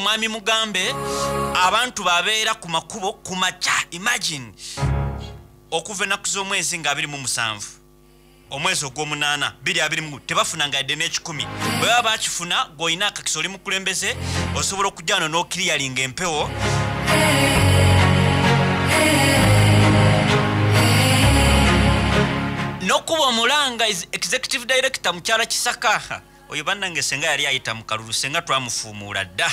Mwami Mugambe abantu babeera ku makubo ku macha. Imagine okuva ennaku z'omwezi nga 27 omwezi ogw'omunaana 2020 tebafunanga yadde n'ekikumi. Bwe baba bakifuna g'olina akakiso oli mukulembeze osobola okujjano n'okiriyalinga empewo. Nokuba Omulanga is executive director mukyala Kisaka. Oyo bannange senga yali ayita mu kalulu senga twamufuumuula dda.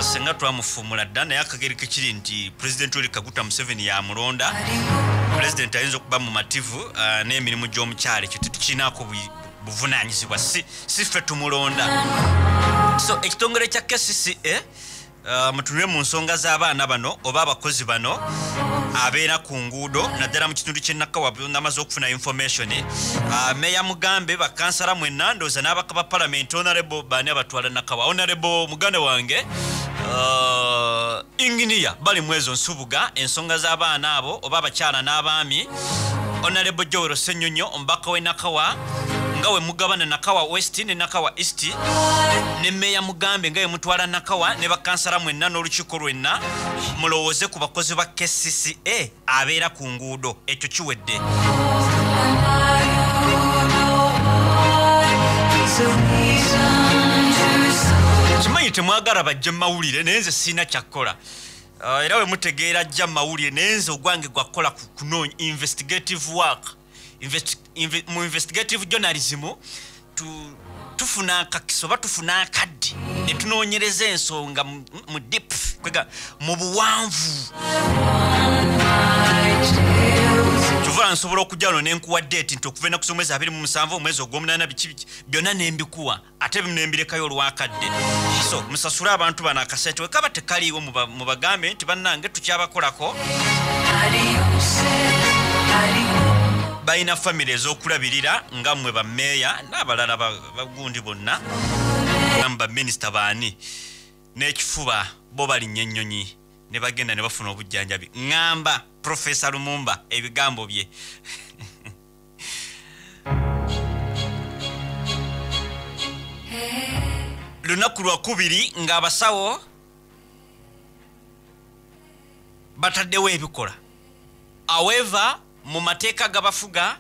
Senga twamufuumuula dda naye akageri kekiri nti President Yoweri Kaguta Museveni yamulonda. President ayinza okuba mumativu n'emirimu gy'omukyala ekyo tetukinaako buvunaanyizibwa si ffe tumulonda. So ekitongole kya KCCA mutunule mu nsonga z'abaana bano oba abakozi bano abeera ku nguudo naddala mu kitundu ky'e Nakawa ng'amaze okufuna information. Meya Mugambe bakansala mwenna ndowooza n'abaka ba Parliament Honorable baani abatwala Nakawa. Honorable muganda wange Engineer bali mwezo nsubuga ensonga z'abaana abo oba abakyala n'abaami. Honorable Joel Ssenyonyo omubaka w'e Nakawa ngawe mugabana Nakawa West ne Nakawa East ne Meya Mugambe ngawe mutwala Nakawa ne bakansala mwenna n'olukiiko lwenna mulowooze ku bakozi ba KCCA abeera ku nguudo. Ekyo kiwedde. Kimanyi temwagala bajje mawulire naye nze sina kyakkola. Era we mutegeera ajja mawulire naye nze ogwange gwakola kunoonya investigative work. Mu investigative journalism tufuna akakiso batufuna akaddi ne tunoonyereza ensonga mu deep kwega mu buwanvu. Tuva nsobola okujjano n'enkuwa date nti okuva ennaku z'omwezi 27 omwezi ogw'omunaana biki byonna ne mbikuwa ate nembirekayo olwakadde. So musasule abantu bano akasente wekaba tekaliiwo mu bagambe nti bannange tukyabakolako. Bayina family ez'okulabirira nga mmwe bammeeya n'abalala bagundi bonna gamba minisita baani n'ekifuba bo balinnya ennyonyi ne bagenda ne bafuna obujjanjabi. Ngamba Professor Lumumba ebigambo bye. Lunaku lwakubiri ng'abasawo bataddewo ebikola. However mu mateeka gabafuga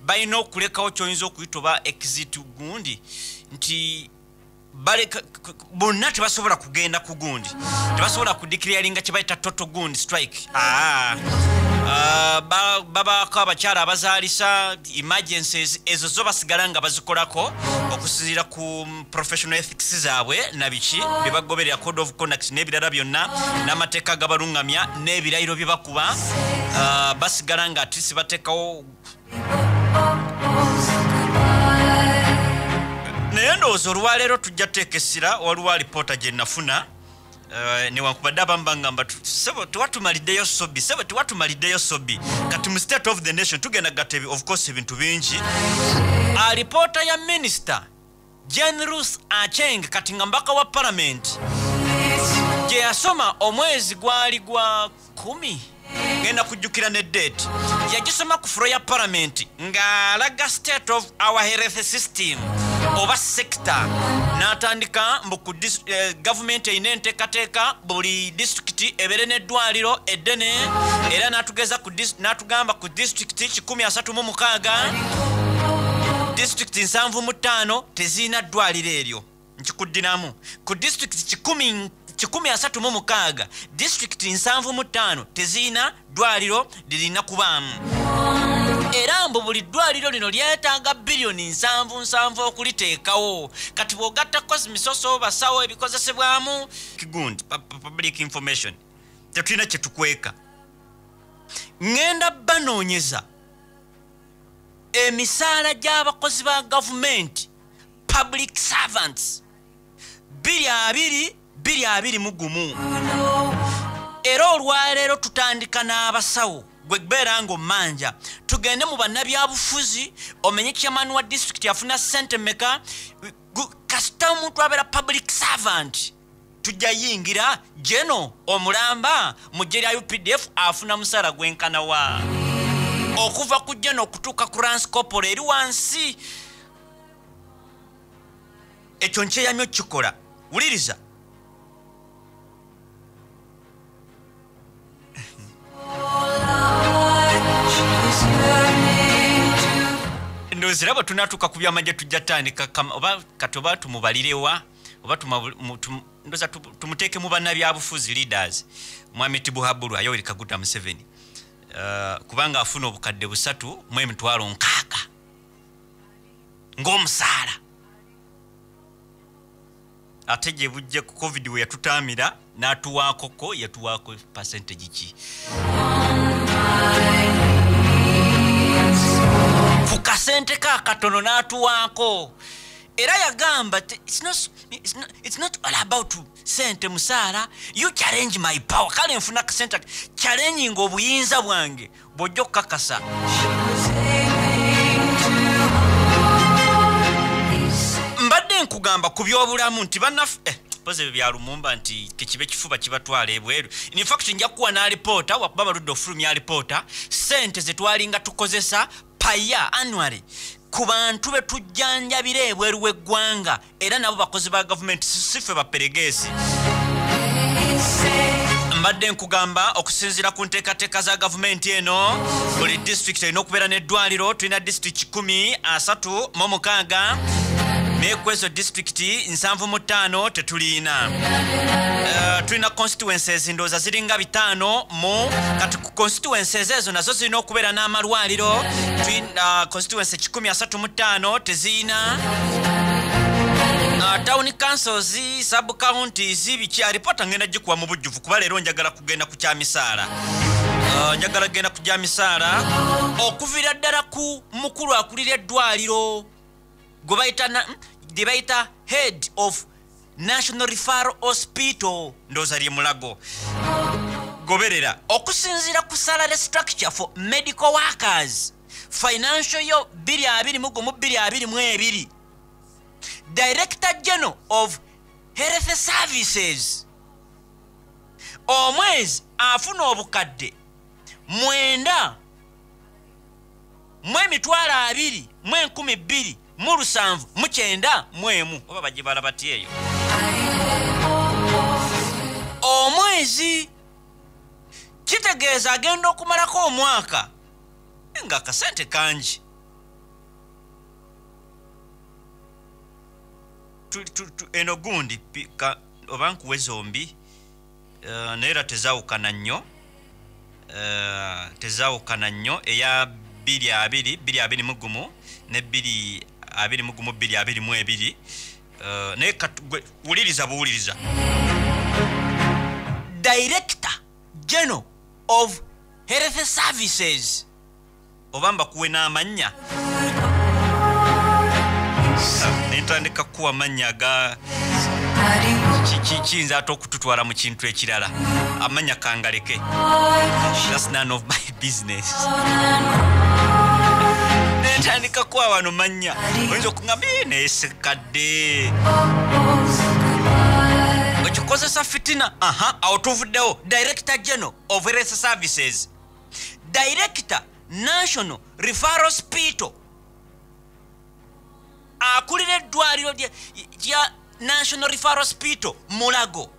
balina okulekawo ky'oyinza okuyita oba exit gundi nti bonna tebasobola kugenda ku gundi, tebasobola kudeclaringa kye bayita total gundi strike. Babako abakyala abazaalisa emergencies ezo zo basigala nga bazikolako okusinziira ku professional ethics zaabwe na biki bye bagoberera code of conduct n'ebirala byonna n'amateeka gabalungamya n'ebirayiro bye bakuba. Basigala nga atisi bateekawo naye ndowooza olwaleero tujja teekesira waliwo alipoota gye nafuna newankubadde abamu bangamba sebo tewatumaliddeyo sobi kati mu state of the nation tugenda gatta of course ebintu bingi. Alipoota ya Minister Jane Ruth Acheng kati nga mbaka wa Parliament gye yasoma omwezi gwali gwa 10 genda kujjukira ne date yagisoma ku floor ya Parliament ng'alaga state of our health system oba sector n'atandika mbu ku government eyina enteekateeka buli district ebeere n'eddwaliro eddene era n'atugamba ku district 136 district 75 tezirina ddwaliro eryo. Nkikuddiramu ku district 136 district 75 tezirina ddwaliro lirina kubaamu. Era mbu buli ddwaliro lino lyetaaga billioni 7 okuliteekawo. Kati bw'ogattako misoso basawo ebikozesebwamu kigundi public information tetulina kye tukweka. Ngenda banoonyeza emisaala gy'abakozi ba gavumenti public servants 2021 era olwaleero tutandika n'abasawo gwe gbeera ng'ommanja tugende mu bannabyabufuzi omenye chairman wa district yafuna ssente meka kasita omuntu abeera public servant tujja yingira Geno omulamba mu ggye lya UPDF afuna musala gwenkana wa okuva ku Geno okutuuka ku Lance Corporal eri wansi ekyo nkyeyamyo kikola wuliriza ndoziraba tunatuuka ku byamagye tujja tandika oba katoba tumubalirewa oba ndoza tumuteeke mu bannabyabufuzi leaders Mwami Tibuhaburwa Yoweri Kaguta Museveni kubanga afuna obukadde 3.6 ng'omusaala ate gye bujje ku COVID we yatutamira n'atuwaakoko yatuwaako percentage ki ku kasente ka katono n'atuwaako era yagamba it's not all about sente musaala you challenge my power kale nfuna kasente challenging obuyinza bwange bw'ojja okukakasa mbadde nkugamba ku by'obulamu nti bannaffe poze bya Lumumba nti kibe kifuba kibatwala ebweru in fact nja kuwa na reporter wakuba baludde ofulumya reporter sente ze twalinga tukozesa paya annually ku bantu be tujjanjabira ebweru w'eggwanga era nabo bakozi ba government sife baperegesi mbadde nkugamba okusinzira ku nteekateeka za gavumenti eno buli district erina okubeera n'eddwaliro tulina district 13 mekwezo district 75 tetuliina tulina constituencies ndooza ziringa 5 mu kati ku constituencies ezo nazo zirina okubeera n'amalwaliro tulina constituency 135 teziina town councils sub counties biki reporter ngenda gikuwa mu bujjuvu kuba leero njagala kugenda ku kyamisaala njagala genda ku kyamisaala okuvira ddala ku mukulu akulira eddwaliro gwe bayita head of National Referral Hospital ndoza lye Mulago goberera okusinzira ku salary structure for medical workers financial year 2022 Director General of Health Services omwezi afuna obukadde 9,212,709 oba bagibala bati eyo omwezi kitegeeza agenda okumalako omwaka nga kasente kanji eno gundi oba nkuwe zombi naye tezaawukana nnyo eya 22 ne 22 naye wuliriza buwuliriza Director General of Health Services oba mbakuwe n'amannya nentandika kuwa amannya ga kiyinza ate okututwala mu kintu ekirala amannya kangaleke that's none of my business nentandika kuwa wano mannya oyinza okungamba neesekadde okikozesa fitina awo tuvuddewo Director General of Health Services Director National Referral Hospital akulira eddwaliro lya National Referral Hospital Mulago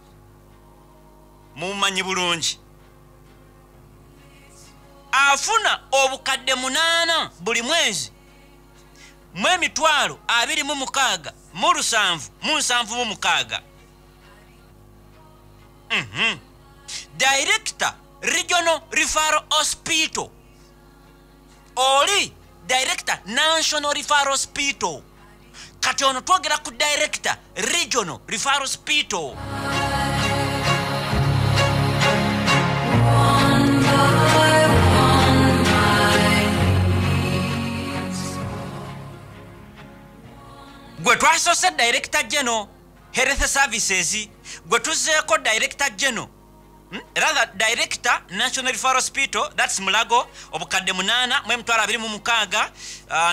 mumanyi bulungi afuna obukadde 8 buli mwezi 26,776 Director Regional Referral Hospital oli Director National Referral Hospital kati ono twogera ku Director Regional Referral Hospital gwe twasose Director General Health Services gwe tuzeeko Director General rather Director National Referral Hospital that's Mulago obukadde 8,226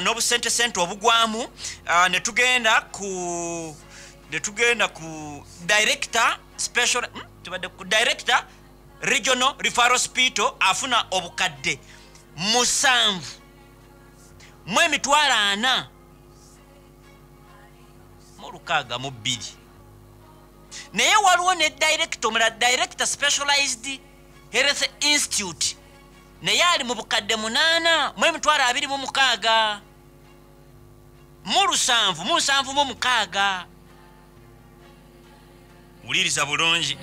n'obusente obugwamu ne tugenda ku ne tugenda ku director special tubadde ku director regional referral hospital afuna obukadde 7 4,40 mu 2 naye waliwo ne director specialized health institute naye ali mu bukadde 8 4,26 mu 7 wuliriza bulungi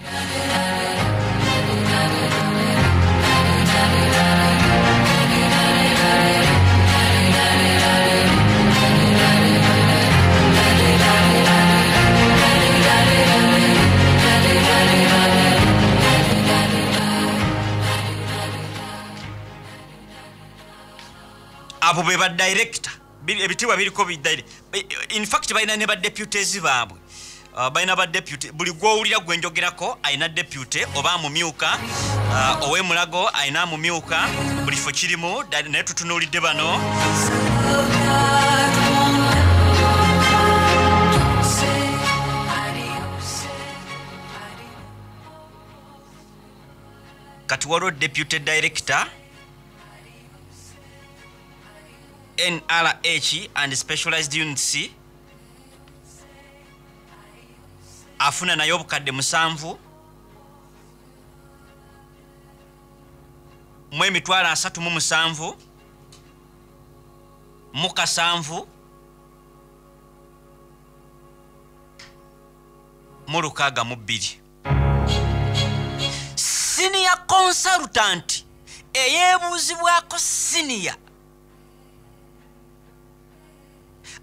abo be ba director ebitiibwa biriko in fact balina ne ba deputies baabwe balina ba deputy buli gwowulira gwenjogerako alina deputy oba mumyuka ow'emulago alina mumyuka buli fo kirimu naye tutunuulidde bano kati waliwo deputy director NRH and specialized units afuna nayo obukadde 7 3,37 mu 7 mu 62 senior consultant eyebuuzibwako senior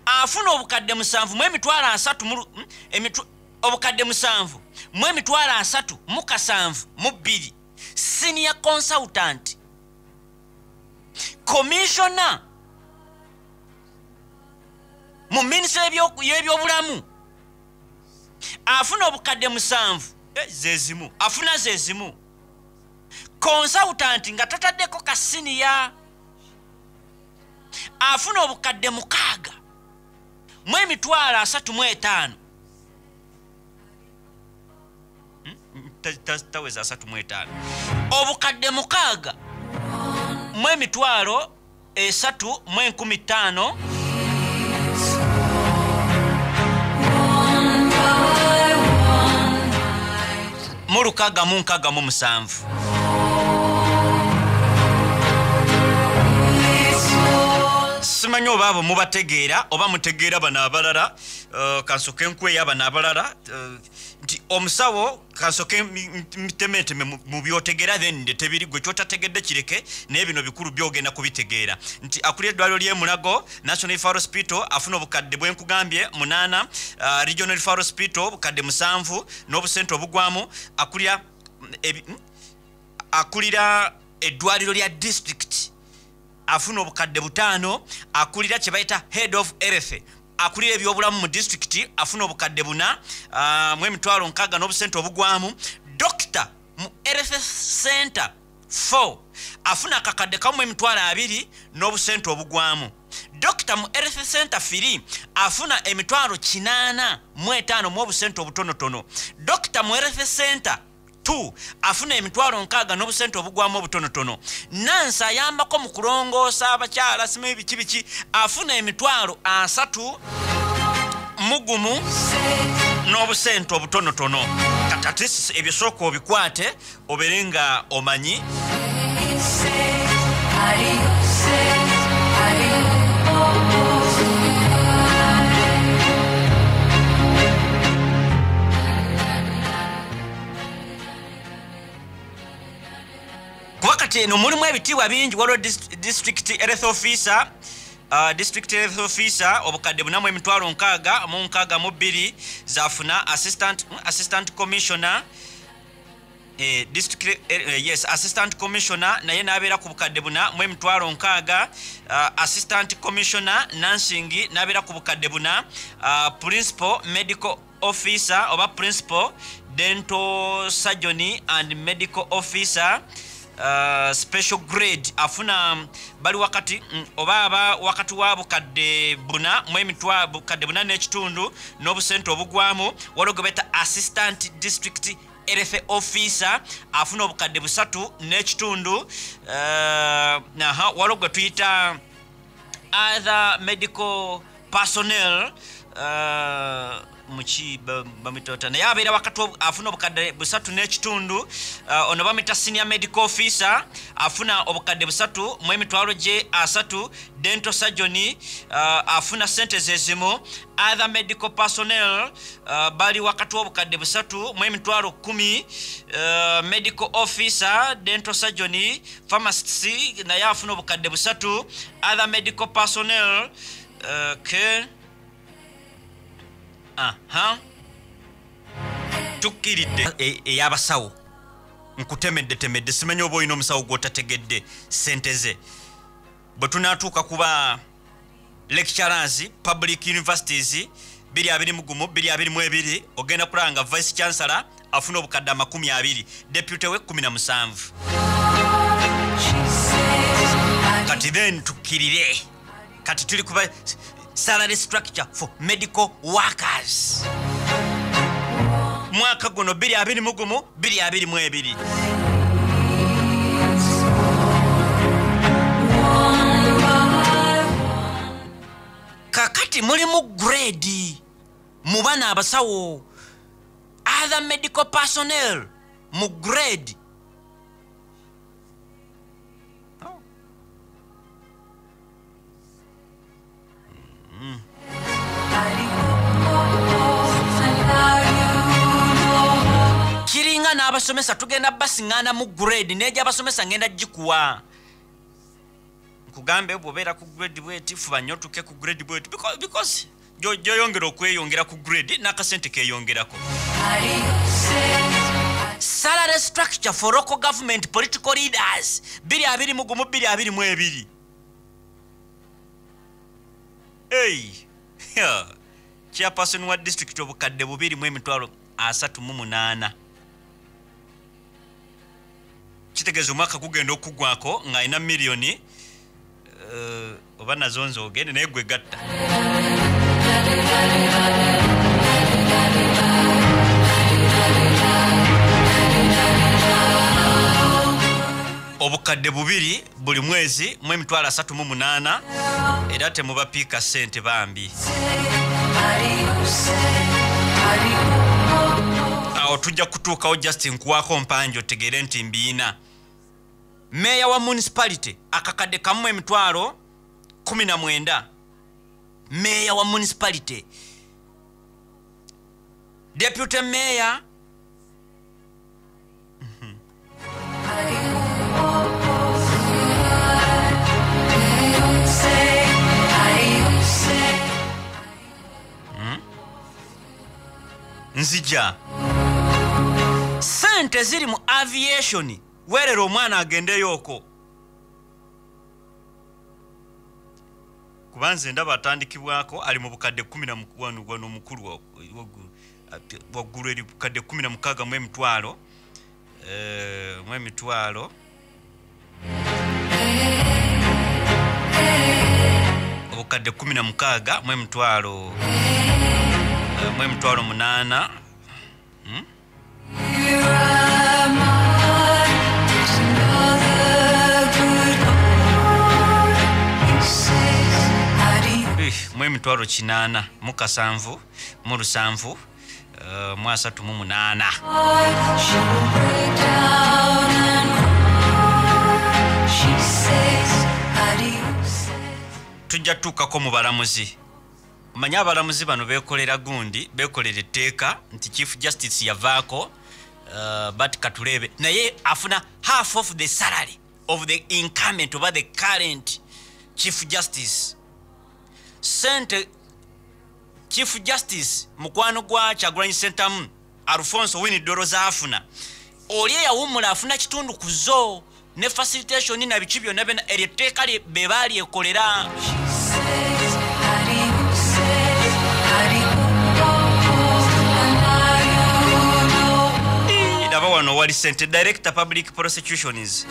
afuna obukadde 7 mu 3 obukadde 7 mu 3 mu 7 mu 2 senior consultant commissioner mu ministry y'ebyobulamu afuna obukadde 7 zezimu afuna zezimu consultant nga tataddeko ka senior afuna obukadde 6 mu 35 taweza 35 obukadde 6 mu 3,15 mu 67 simanyi oba abo mubategeera oba mutegeera bano abalala kansoke enkweya bano abalala nti omusawo kansoke mitemeteme mu byotegeera then tebiri gwe kyotategedde kireke naye bino bikulu byogenda kubitegeera nti akulira eddwaliro ly'emulago National Referral Hospital afuna obukadde bwenkugambye 8 Regional Referral Hospital obukadde 7 n'obusente obugwamu akulira eddwaliro lya district afuna obukadde 5 akulira kye bayita head of health akulira ebyobulamu mu district afuna obukadde 4 mu 60 n'obusente obugwamu doctor mu health center 4 afuna akakadde kamu 20 n'obusente obugwamu doctor mu health center 3 afuna 85 mu obusente obutonotono doctor mu health center 2 afuna 60 n'obusente obugwamu obutonotono nansi ayambako mu kulongoosa abakyala simanyi biki afuna 30 mugumu n'obusente obutonotono kati ebisooka obikwate obere nga omanyi wakati eno mulimu ebitiibwa bingi waliwo district health officer district health officer obukadde 4,60 zafuna assistant commissioner district assistant commissioner naye nabeera ku bukadde 4,60 assistant commissioner nursing nabeera ku bukadde 4 principal medical officer oba principal dental surgeon and medical officer special grade afuna bali wakati oba wakati wa bukadde buna mwemitwa bukadde buna n'ekitundu n'obusente obugwamu waliwo beta assistant district LFA officer afuna obukadde busatu n'ekitundu waliwo gwe tuyita other medical personnel muchi bamitota naye abeera wakati afuna obukadde busatu n'ekitundu ono bamita senior medical officer afuna obukadde busatu mu emitwalo gye asatu dental surgeon afuna sente zezimu other medical personnel bali wakati w'obukadde busatu mu emitwalo 10 medical officer dental surgeon pharmacist naye afuna obukadde busatu other medical personnel tukiridde eyabasawo nkutemedde simanyi oba olina omusawo gwotategedde sente ze bwe tunaatuuka kuba lecturers public universities 221 ogenda kulanga vice chancellor afuna obukadde 20 deputy we 17 kati then tukirire kati tuli kuba salary structure for medical workers mwaka guno 2022 kakati mulimu grade mu bana abasawo other medical personnel mu grade kiringa n'abasomesa tugenda basiŋŋaana mu grade n'ejo abasomesa ngenda gikuwa nkugambe bw'obeera ku grade bweti fuba nnyo tuke ku grade bweti because gy'oyongera okweyongera ku grade n'akasente keeyongerako. Salary structure for local government political leaders 2022 chairperson wa district obukadde 238 kitegeeza omwaka gugenda okugwako ng'alina miliyoni oba nazonzo ogende naye gwe gatta obukadde 2 buli mwezi mu emitwalo 38 era temubapiika ssente bambi awo tujja kutuukawo just nkuwaako mpanjo otegeere nti mbiina meya wa municipality akakadde kamu emitwalo 19 meya wa municipality deputy mayor nzija sente ziri mu aviation werera omwana agendeyo okwo kubanze ndaba atandikibwako ali mu bukadde 11 omukulu waggulu eri bukadde 16 mu emitwalo obukadde 16 mu emitwalo 8 mu emitwalo 8 mu 7 mu 7 mu 38 tujja tuukako mu balamuzi manya abalamuzi bano bekolera gundi bekolera etteeka nti chief justice yavaako but katulebe naye afuna half of the salary of the incumbent over the current chief justice sente chief justice mukwano gwa Kyagulanyi Ssentamu Alfonso Winnie afuna oli eyawummula afuna kitundu kuzo ne facilitation na biki byonna bena eriteeka be baali ekolera wano wali sente director public prosecutions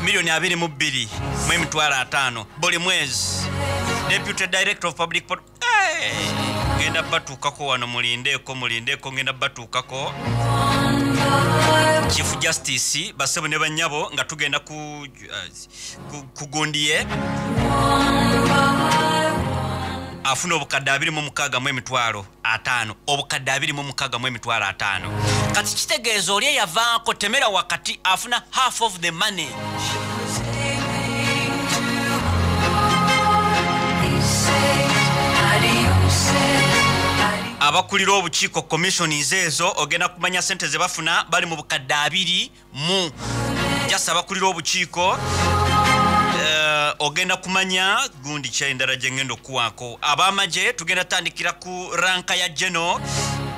milioni 22 5 buli mwezi. Deputy director of public ngenda batukako wano mulindeko ngenda batukako. Chief Justice basebo ne banyabo nga tugenda kugundiye afuna obukadde 26,500 obukadde 26,500 kati kitegeeza oli yavaako temera wakati afuna half of the money. Abakulira obukiiko commissions ezo ogenda kumanya sente ze bafuna bali mu bukadde 2 mu jasa abakulira obukiiko ogenda kumanya gundi kyendera jengendo kuwako. Abamaje tugenda tandikira ku ranka ya General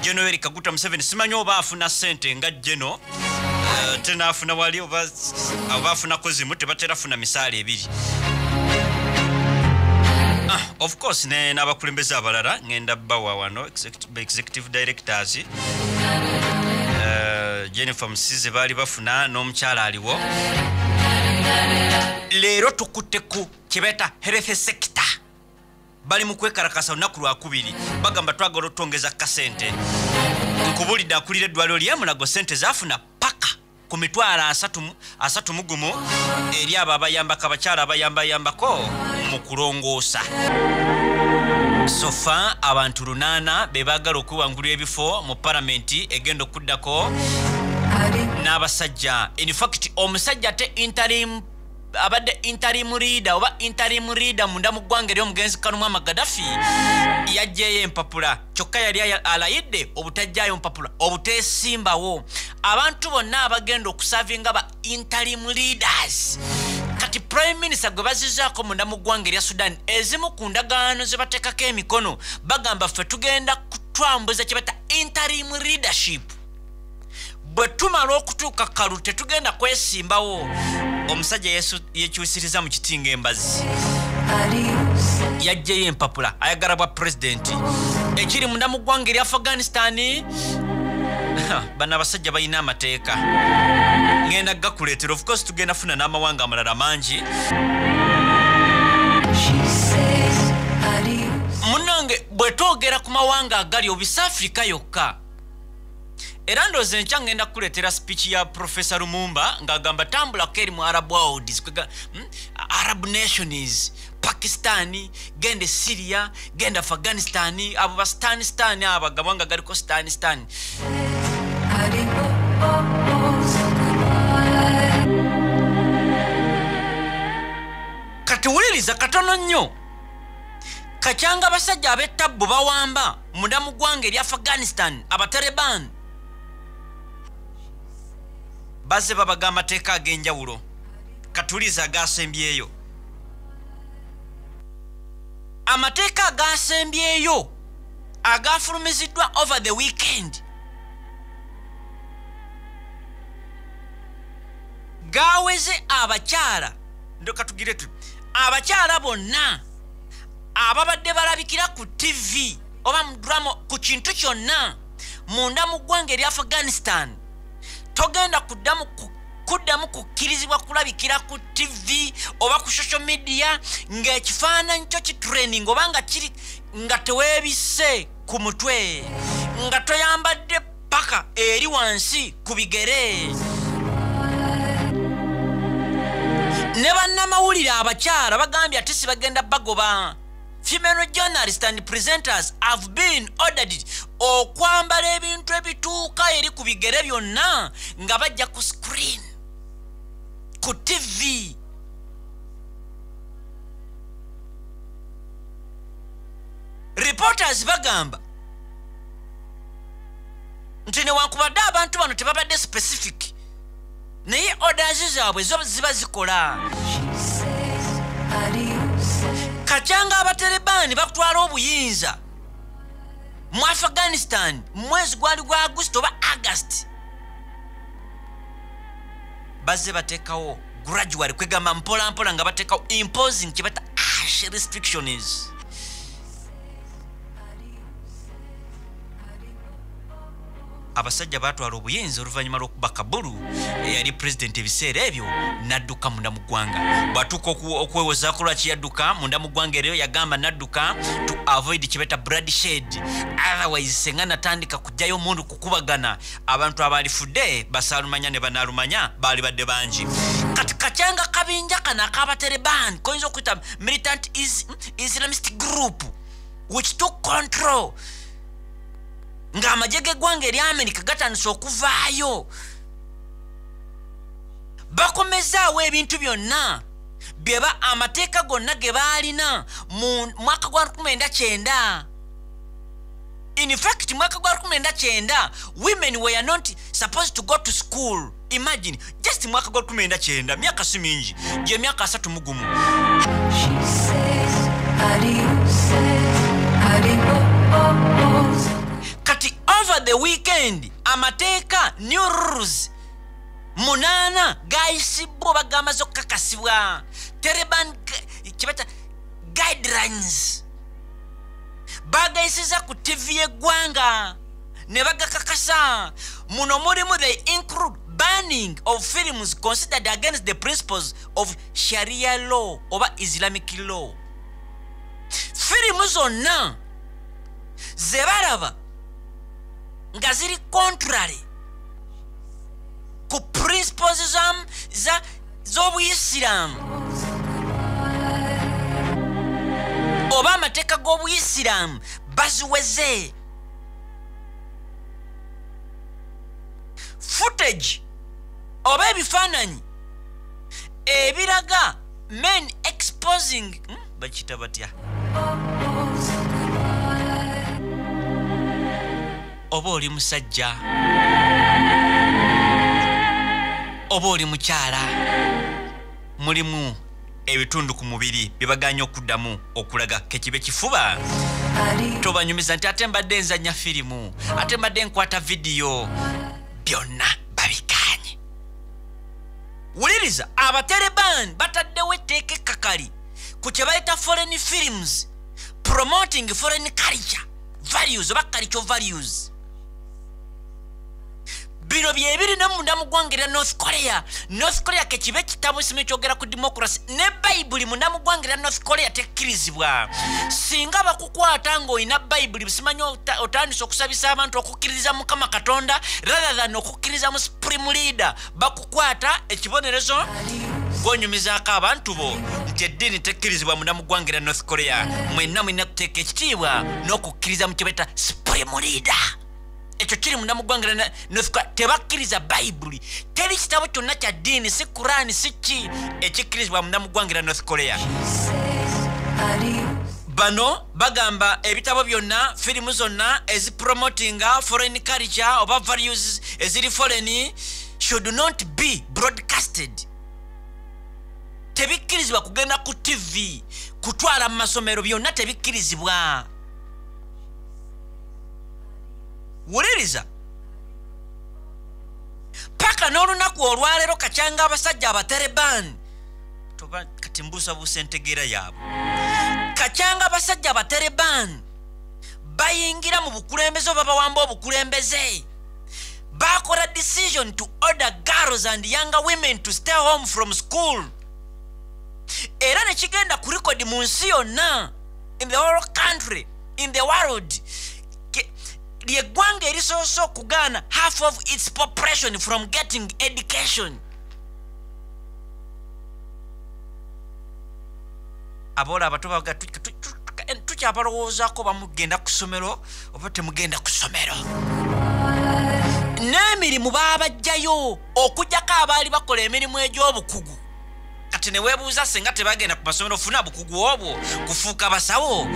Yoweri Kaguta Museveni. Simanyi oba afuna sente nga General tena afuna wali oba afuna kozimu tebatera afuna misale 2. Of course n'abakulembeze abalala ngenda bawa wano executive directors Jennifer Musize bali bafuna n'omukyala aliwo. Leero tukutte ku kibeta health sector bali mu kwekarakasa olunaku lwakubiri bagamba twagala otwongeza kasente. Nkubulidde akulira eddwaliro lya Mulago sente zafuna paka ku mitwalo 30 eri abo abayambako abakyala abayambako mu kulongoosa. Sofa abantu 8 bebagala okuwangulira ebifo mu paramenti egenda okuddako n'abasajja. In fact omusajja te abadde interim leader oba interim leader munda mu ggwanga ery'omugenzi Kanumwama Gaddafi yajjeyo empapula kyokka yali alayidde obutajjayo mpapula obuteesimbawo. Abantu bonna abagenda okusavinga ba interim leaders kati prime minister gwe bazizaako munda mu ggwanga erya Sudan ezimu ku ndagaano ze bateekako emikono bagamba ffe tugenda kutwambuza kye bata interim leadership. Bwe tumala okutuuka kalu tetugenda kwesimbawo. Omusajja yekyusiriza mu kitinga embazi yajjeyo empapula ayagala bwa president ekiri munda mu ggwanga erya Afghanistan. Bano abasajja balina amateeka ngenda gakuleetera. Of course tugenda funa n'amawanga amalala mangi. Munange bwe twogera ku mawanga agali obisa Africa yokka. Era ndowooza enkya ngenda kukuleetera speech ya Professor Lumumba ng'agamba tambulako eri mu Arab worlds Arab nations Pakistan gende Syria gende Afghanistan abo ba Stan abagabanga galiko Stan. Kati wuliriza katono nnyo kakyanga abasajja ab'ettabbu bawamba munda mu ggwanga erya Afghanistan abataliban baze babaga amateeka ag'enjawulo. Katuliza agasembyeyo amateeka agasembyeyo agafulumiziddwa over the weekend gaweze abakyala ndoka tugire tu abakyala bonna ababadde balabikira ku TV oba mu drama ku kintu kyonna munda mu ggwanga erya Afghanistan togenda kuddamu kukkirizibwa kulabikira ku TV oba ku social media ng'ekifaananyi kyo kitraining oba nga kiri nga teweebisse ku mutwe nga toyambadde paka eri wansi ku bigere. Ne bannamawulire abakyala bagambye ate si bagenda bagoba. Female journalists and presenters have been ordered okwambala ebintu ebituuka eri ku bigere byonna nga bajja ku screen ku TV. Reporters bagamba nti newankubadde abantu bano tebabadde specific naye orders zaabwe zo ziba zikola. Kakyanga abatalibani bakutwala obuyinza mu Afghanistan mwezi gwali gwa August oba August baze bateekawo gradually kwegamba mpola nga bateekawo imposing kye bata harsh restrictions. abasajja batwala obuyinza oluvannyuma lw'okuba Kabulu eyali president ebiseera ebyo n'adduka munda mu ggwanga. Bw'atuuka okwewozaako lwaki yadduka munda mu ggwanga eryo yagamba n'adduka to avoid kye beta bloodshed, otherwise senga natandika kujjayo omundu kukubagana abantu abaalifudde basaalumanya ne banaalumanya baali badde bangi. Kati kakyanga kabinja kana ak'abataliban koyinza okuyita militant Islamist group which took control ng'amagye g'eggwanga erya America gatandise okuvaayo. Bakomezaawo ebintu byonna byeba amateeka gonna ge baalina mu mwaka gwa 1990. In fact, mwaka gwa 1990 women were not supposed to go to school. Imagine, just mwaka gwa 1990 myaka si mingi gye myaka 3 mu gumu. Kati over the weekend amateeka new rules 8 gayisibwa bagamaze okukakasibwa Taliban kibata guidelines bagayisiza ku TV y'eggwanga ne bagakakasa. Muno mulimu they include banning of films considered against the principles of Sharia law oba Islamic law. Filimu zonna ze balaba nga ziri contrary ku principles z'Obuyisiraamu oba amateeka g'Obuyisiraamu baziweze. Footage oba ebifaananyi ebiraga men exposing bakita batya oba oli musajja oba oli mukyala mulimu ebitundu ku mubiri bibaganya okuddamu okulaga kekibe kifuba. Tobanyumiza nti ate mbadde nzanya firimu ate mbadde nkwata vidiyo byonna babikanye. Wuliriza abataliban bataddewo etteeka ekkakali ku kye bayita foreign films promoting foreign culture values oba cultural values. Bino byebirina munda mu ggwanga erya North Korea kekibe kitabo simu ekyogera ku democracy ne Bible munda mu ggwanga erya North Korea tekkirizibwa. Singa bakukwata ng'olina Bible bisimanyi otandise okusabisa abantu okukkiriza Mukama Katonda rather than okukkiriza mu supreme leader, bakukwata ekibonerezo gw'onyumizaako abantu bo nti eddiini tekkirizibwa munda mu ggwanga erya North Korea. Mwenna mulina kuteeka ekitiibwa n'okukkiriza mu kye beta supreme leader. Ekyo kiri munda mu ggwanga erya North Korea tebakkiriza Bible. Teri kitabo kyonna kya ddiini si Quran si ki ekikkirizibwa munda mu ggwanga erya North Korea. Bano bagamba ebitabo byonna firimu zonna ezipromotinga foreign culture oba values eziri foreign should not be broadcasted. Tebikkirizibwa kugenda ku TV kutwala mu masomero byonna tebikkirizibwa. Wuliriza paka n'olunaku olwaleero kakyanga abasajja abataliban toba kati mbuusabuusa entegeera yaabwe. Kakyanga abasajja abataliban bayingira mu bukulembeze oba bawamba obukulembeze bakola decision to order girls and younger women to stay home from school. Era ne kigenda ku record mu nsi yonna in the whole country in the world. Ly'eggwanga erisoose okugaana half of its population from getting education. Aboola abato baga tukyabalowoozaako bamugenda ku ssomero oba temugenda ku ssomero. N'emirimu baabajjayo okugyako abaali bakola emirimu egy'obukugu. Kati ne weebuuza senga tebagenda ku masomero ofuna bukugu obwo kufuuka basawo.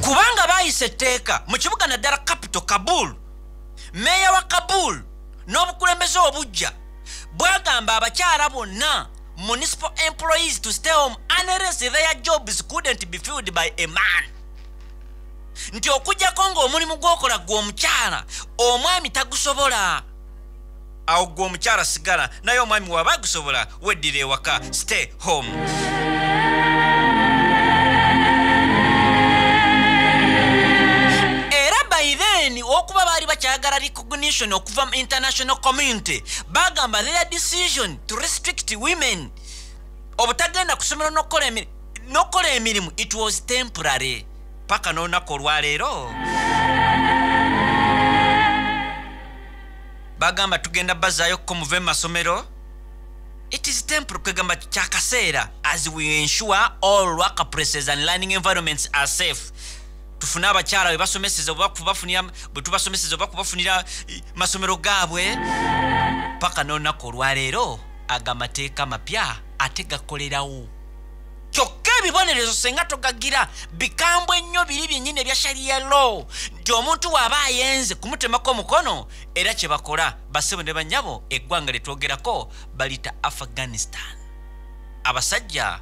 Kubanga bayise etteeka mu kibuga naddala capital Kabul, meeya wa Kabul n'obukulembeze obujja bwagamba abakyala bonna municipal employees to stay home unless their jobs couldn't be filled by a man. Nti okujjako ng'omulimu gw'okola gw'omukyala omwami tagusobola. Awo gw'omukyala sigala naye omwami waba agusobola weddira ewaka stay home. olw'okuba baali bakyagala recognition okuva mu international community bagamba their decision to restrict women obutagenda kusomera n'okukola emirimu it was temporary paka n'olunaku olwaleero bagamba tugenda bazaayo ko muve mu masomero. It is temporary kwegamba kyakaseera as we ensure all workplaces and learning environments are safe. Tufuna abakyala bwe basomeseza bwe tubafunira masomero gaabwe paka n'olunaku olwaleero agamateeka mapya ate gakolerawo. Kyokka ebibonerezo senga togagira bikambwe nnyo biri byennyini ebya sharia law nti omuntu waaba ayenze kumutemako omukono era kye bakola basebo ne bannyabo eggwanga lye twogerako balita Afghanistan. Abasajja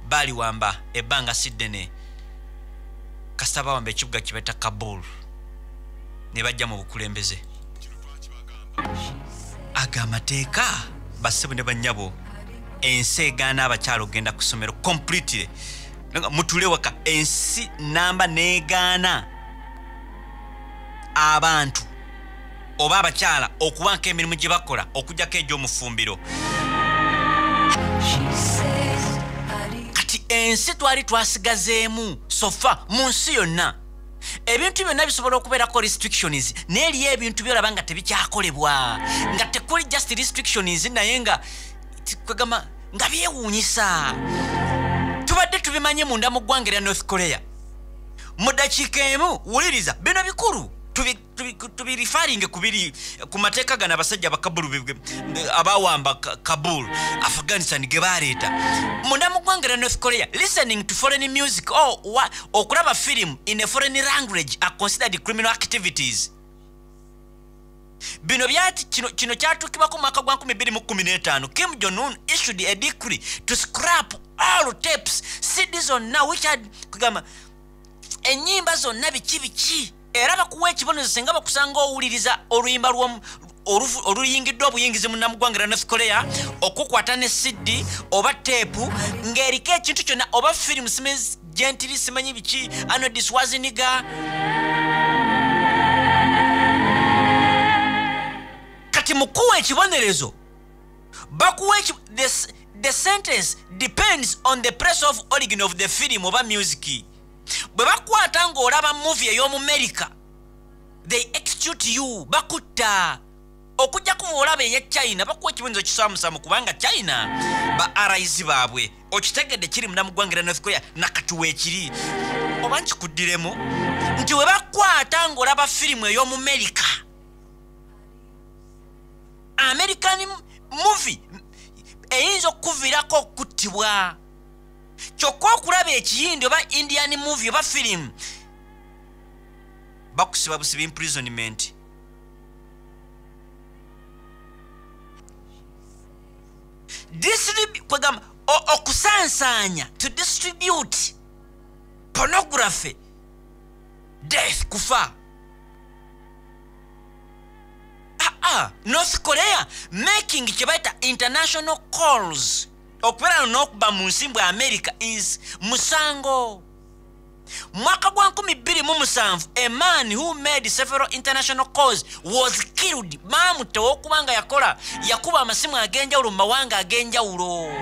baali wamba ebbanga siddene kasita bawamba ekibuga kye bayita Kabul ne bajja mu bukulembeze. Agamateeka basebo ne bannyabo ensi egaana abakyala ogenda ku ssomero completely mutule waka ensi namba neegaana abantu oba abakyala okubanka emirimu gye bakola okugjako egy'omufumbiro. Kati ensi twali twasigazeemu sofa mu nsi yonna ebintu byonna bisobola okubeerako restrictions naye eriyo ebintu byolaba nga tebikyakolebwa nga tekuli just restrictions naye nga kwegamba nga byewuunyisa. Tubadde tubimanye munda mu ggwanga lya North Korea mu dakiika emu wuliriza bino bikulu tubirifaringe ku mateeka gano abasajja abakabulu abawamba Kabul Afghanistan ge baleeta munda mu ggwanga lya North Korea. Listening to foreign music okulaba film in a foreign language are considered criminal activities. Bino byati kino kyatukibako mu mwaka gwa 2015 Kim Jong-un issued a decree to scrap all tapes CDs zonna which had kugamba ennyimba zonna biki era bakuwa ekibonezo senga bakusanga owuliriza oluyimba oluyingiddwa obuyingizi munnamuggwanga lya North Korea okukwata ne CD oba teepu ng'eriko ekintu kyonna oba film simenyi gently simanyi biki ano diswaziniga. Kati mukuwa ekibonerezo bakuwa the sentence depends on the place of origin of the film oba music. Bwe bakwata ng'olaba movie ey'omu America they execute you bakutta okujja kuolaba eya China bakuwa ekibonerezo kisaamusaamu kubanga China ba allies baabwe okitegedde kiri munnamuggwanga lya North Korea nakatuwa ekiri oba nkikuddiremu nti we bakwata ng'olaba firimu ey'omu America American movie eyinza okuviirako okuttibwa kyokka okulaba ekiyindi oba Indian movie oba film bakusiba busiba imprisonment. Okusansanya to distribute pornography death kufa. North Korea making kibaita international calls okubeera n'okuba mu nsimbu ya America is musango. Mwaka gwa 2007 a man who made several international calls was killed. Maamute okubanga yakuba amasimu ag'enjawulo mu mawanga ag'enjawulo.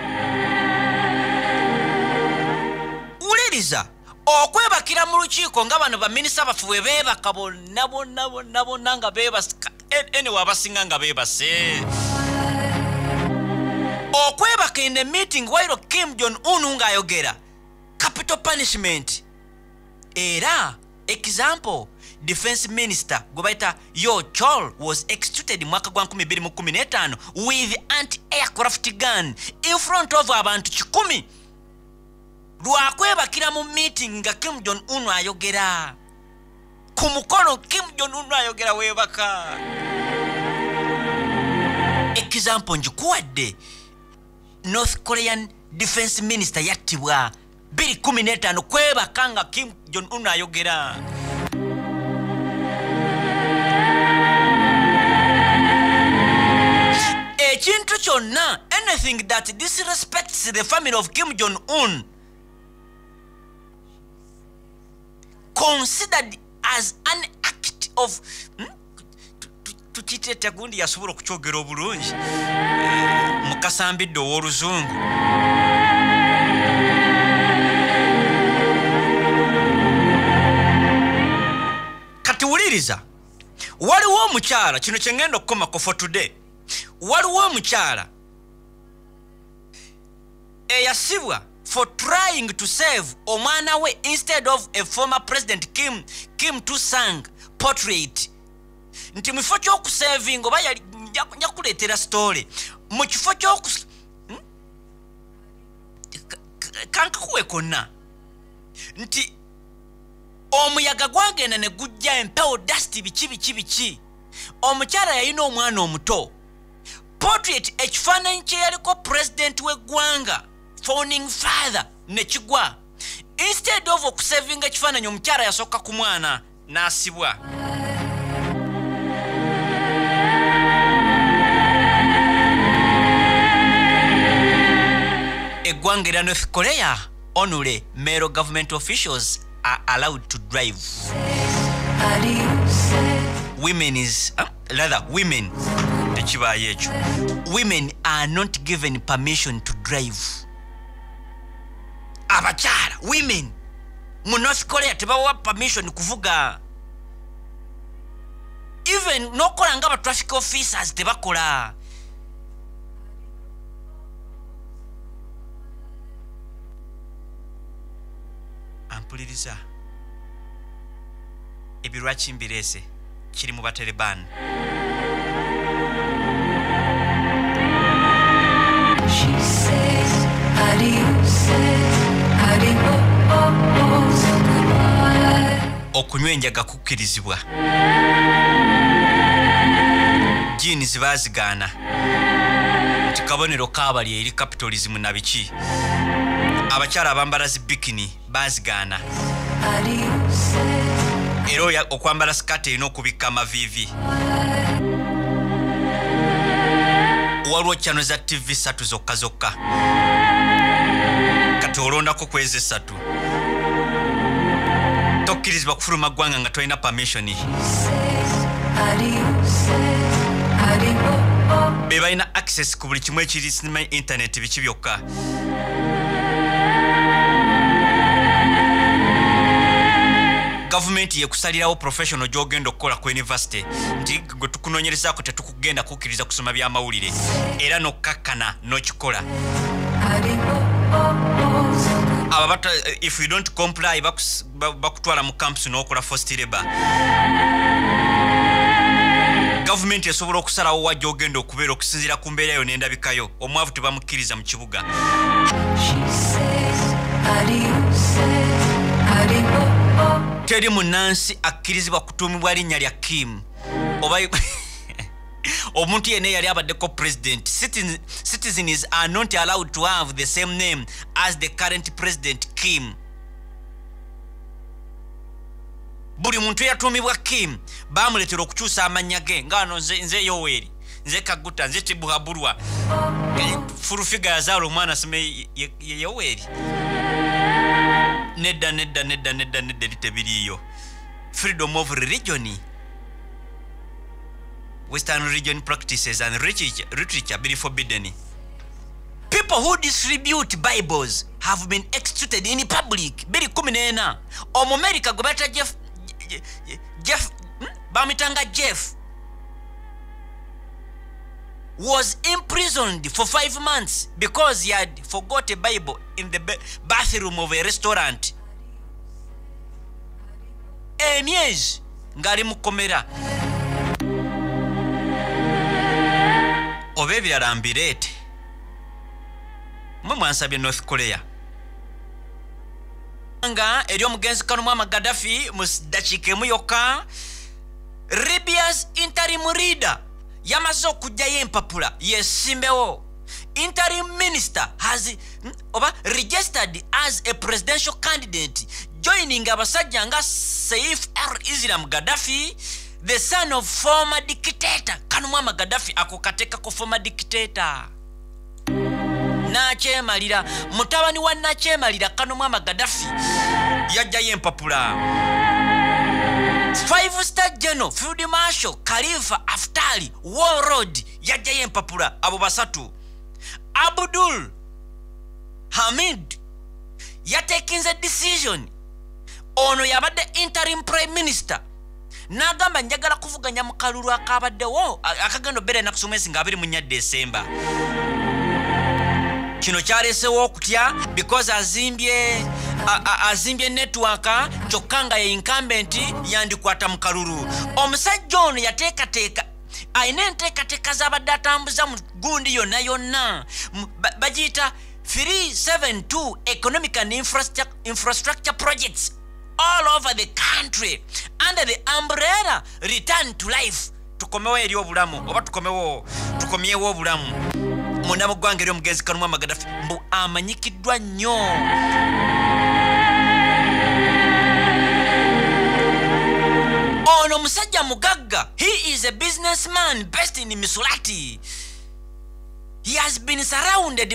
Uliriza okwebakira mu lukiiko nga bano baminisita baffe bwe beebaka bonna nga beebasika anyway abasinga nga beebase. Okwebaka in the meeting while Kim Jong-un ng'ayogera capital punishment. Era example defense minister gwebaita Yo Chol was executed mwaka gwa 2015 with anti-aircraft gun in front of abantu 10 lwakwebakira mu meeting nga Kim Jong-un ayogera ku mukono Kim Jong-un ayogera webaka. Example njikuwadde North Korean defense minister yattibwa 2015 kwebaka nga Kim Jong-un ayogera. Ekintu kyonna anything that disrespects the family of Kim Jong-un considered as an act of tukitete gundi yasobola okukyogera obulungi mukasambidde ow'oluzungu kati wuliriza waliwo omukyala kino kyengenda okukomako for today waliwo omukyala eyasibwa for trying to save omwana we instead of a former president Kim Tu-sang portrait nti mu kifo ky'okusavinga oba nja kuleetera story mu kifo kankakuwe konna nti omuyaga gwagenda ne gujja empewo dust biki omukyala yalina omwana omuto portrait ekifaananyi kye yaliko president w'eggwanga founding father ne kigwa instead of okusavinga ekifaananyi omukyala yasooka ku mwana n'asibwa eggwanga erya North Korea only male government officials are allowed to drive. Women are not given permission to drive. Abachara, women mu North Korea tebawa permission kuvuga. Even nokola nga ba traffic officers tebakola. Ampuliriza ebirwa kimbirese kiri mu Bataliban. She says, how do you say, how do you okunywa enjaga kukkirizibwa jini zibazigaana nti kabonero kaabali eri capitalism na biki abakyala abambala zi bikini bazigaana era okwambala skate erina okubikka amaviivi waliwo chano za TV 3 zokka kati olondako kwezi 3 tokkirizibwa kufuluma ggwanga nga tolina permission be balina access ku buli kimu ekiri sinema internet biki byokka government yekusalirawo professional gyogenda okukola ku university nti gwe tukunoonyerezaako tetukugenda kukkiriza kusoma by'amawulire era nokkakkana n'okikola ababata if you don't comply bakutwala mu campus n'okola forced labor government esobola okusalawo wajja ogenda okubeera okusinziira ku mbeera yo n'endabikayo omwavu tebamukkiriza mu kibuga teri munansi akkirizibwa kutuumibwa linnya lya Kim oba omuntu yenna yali abaddeko president. Citizens are not allowed to have the same name as the current president Kim. Buli muntu yatuumibwa Kim bamuletera okukyusa amannya ge ngano nze Yoweri nze Kaguta nze Tibuhaburwa full figure yazaala omwana asime Yoweri nedda litebiriyo freedom of religion Western religion practices and literature be forbidden. People who distribute Bibles have been executed in public. Biri 14 America gobata Jeff Bamitanga Jeff was imprisoned for 5 months because he had forgot a Bible in the bathroom of a restaurant. Emyezi ngali mukomera obebirala mbirete mwansabye North Korea nga eri omugenzi Kanumwama Gaddafi mu dakiika emu yokka Libya's interim leader yamaze okujjayo empapula yesimbewo interim minister has registered as a presidential candidate joining abasajja nga Saif al-Islam Gaddafi, the son of former dictator Kanumwama Gaddafi. Akokateka ko former dictator Nachemalira mutabani wa Nachemalira Kanumwama Gaddafi yajjayo empapula 5-star General Field Marshal Khalifa Aftali Warlord yajjayo empapula abo basatu. Abdul Hamid yatekinze decision ono yabadde interim prime minister n'agamba njagala kuvuganya mu kalulu akabaddewo akagendo bere na kusomesa nga 24 December. Kino kyalesewo okutya because azimbye network kyokka nga ye incumbent yandikwata mu kalulu. Omusajja ono yateekateeka ayina enteekateeka z'abadde atambuza mu gundi yonna bagiyita 372 economic and infrastructure projects all over the country under the umbrella return to life. Tukomewo eri obulamu oba tukomyewo obulamu. Munda mu ggwanga eri omugenzi Kanuma Gaddafi mbu amanyikiddwa nnyo. Ono musajja mugagga. He is a businessman based in Misurati. He has been surrounded